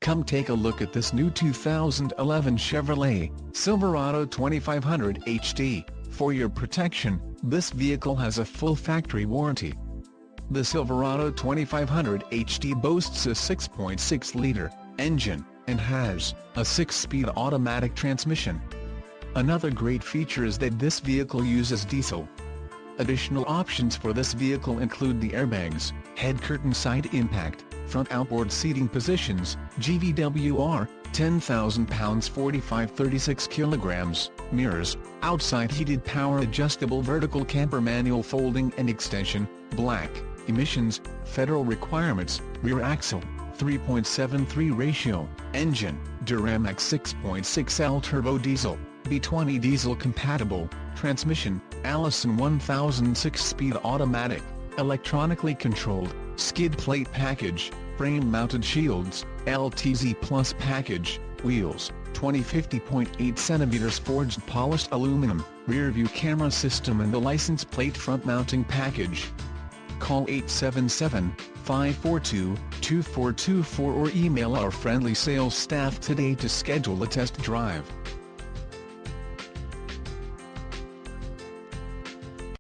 Come take a look at this new 2011 Chevrolet Silverado 2500 HD. For your protection, this vehicle has a full factory warranty. The Silverado 2500 HD boasts a 6.6-liter engine and has a 6-speed automatic transmission. Another great feature is that this vehicle uses diesel. Additional options for this vehicle include the airbags, head curtain side impact, front outboard seating positions, GVWR, 10,000 pounds 45-36 kilograms, mirrors, outside heated power adjustable vertical camper manual folding and extension, black, emissions, federal requirements, rear axle, 3.73 ratio, engine, Duramax 6.6L turbo diesel, B20 diesel compatible, transmission, Allison 1000 6-speed automatic, electronically controlled, skid plate package, frame-mounted shields, LTZ Plus package, wheels, 20/50.8 cm forged polished aluminum, rear-view camera system and the license plate front-mounting package. Call 877-542-2424 or email our friendly sales staff today to schedule a test drive.